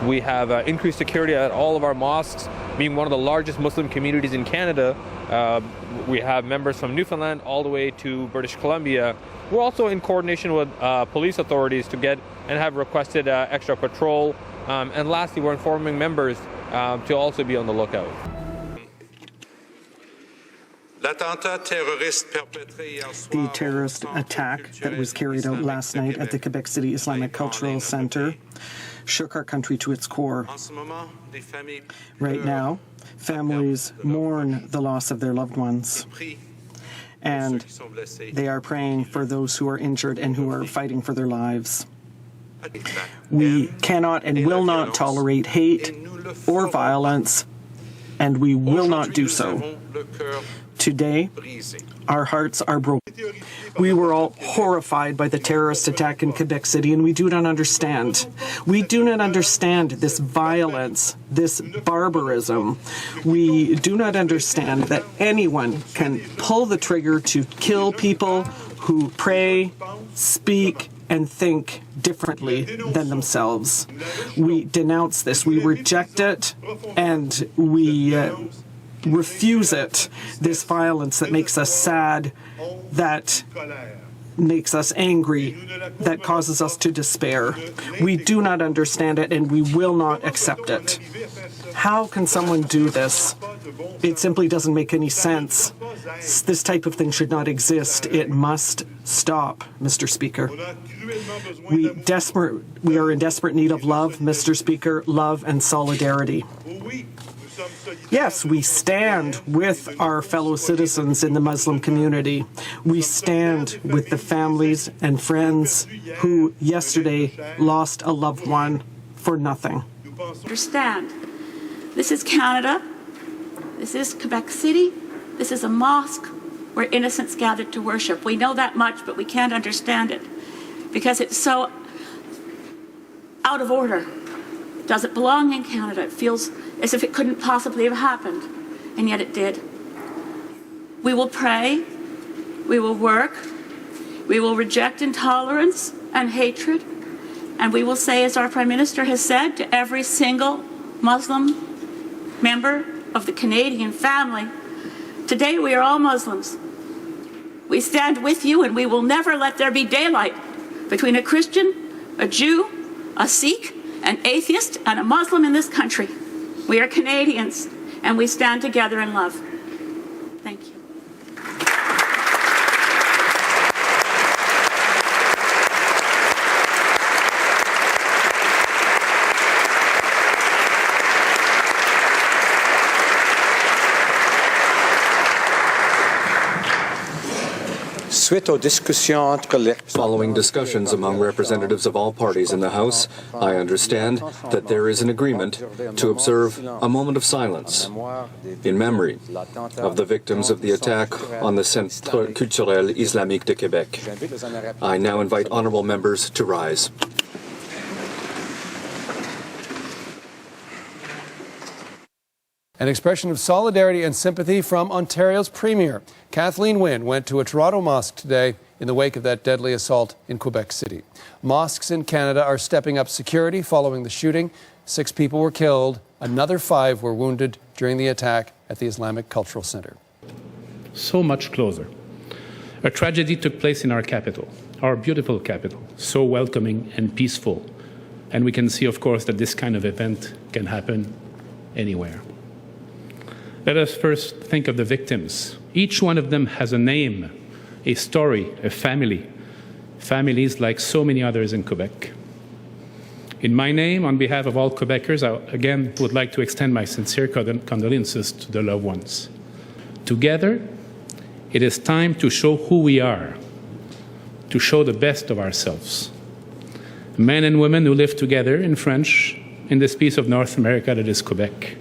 We have increased security at all of our mosques. Being one of the largest Muslim communities in Canada, we have members from Newfoundland all the way to British Columbia. We're also in coordination with police authorities to get and have requested extra patrol. And lastly, we're informing members to also be on the lookout. The terrorist attack that was carried out last night at the Quebec City Islamic Cultural Centre shook our country to its core. Right now, families mourn the loss of their loved ones, and they are praying for those who are injured and who are fighting for their lives. We cannot and will not tolerate hate or violence, and we will not do so. Today, our hearts are broken. We were all horrified by the terrorist attack in Quebec City, and we do not understand. We do not understand this violence, this barbarism. We do not understand that anyone can pull the trigger to kill people who pray, speak, and think differently than themselves. We denounce this. We reject it, and we refuse it, this violence that makes us sad, that makes us angry, that causes us to despair. We do not understand it, and we will not accept it. How can someone do this? It simply doesn't make any sense. This type of thing should not exist. It must stop, Mr. Speaker. We are in desperate need of love, Mr. Speaker, love and solidarity. Yes, we stand with our fellow citizens in the Muslim community. We stand with the families and friends who yesterday lost a loved one for nothing. Understand, this is Canada, this is Quebec City, this is a mosque where innocents gathered to worship. We know that much, but we can't understand it because it's so out of order. It doesn't belong in Canada. It feels as if it couldn't possibly have happened, and yet it did. We will pray, we will work, we will reject intolerance and hatred, and we will say, as our Prime Minister has said, to every single Muslim member of the Canadian family, today we are all Muslims. We stand with you, and we will never let there be daylight between a Christian, a Jew, a Sikh, an atheist, and a Muslim in this country. We are Canadians, and we stand together in love. Thank you. Following discussions among representatives of all parties in the House, I understand that there is an agreement to observe a moment of silence in memory of the victims of the attack on the Centre Culturel Islamique de Québec. I now invite honourable members to rise. An expression of solidarity and sympathy from Ontario's Premier. Kathleen Wynne went to a Toronto mosque today in the wake of that deadly assault in Quebec City. Mosques in Canada are stepping up security following the shooting. 6 people were killed. Another 5 were wounded during the attack at the Islamic Cultural Centre. So much closer. A tragedy took place in our capital, our beautiful capital, so welcoming and peaceful. And we can see, of course, that this kind of event can happen anywhere. Let us first think of the victims. Each one of them has a name, a story, a family. Families like so many others in Quebec. In my name, on behalf of all Quebecers, I again would like to extend my sincere condolences to the loved ones. Together, it is time to show who we are, to show the best of ourselves. Men and women who live together in French in this piece of North America that is Quebec.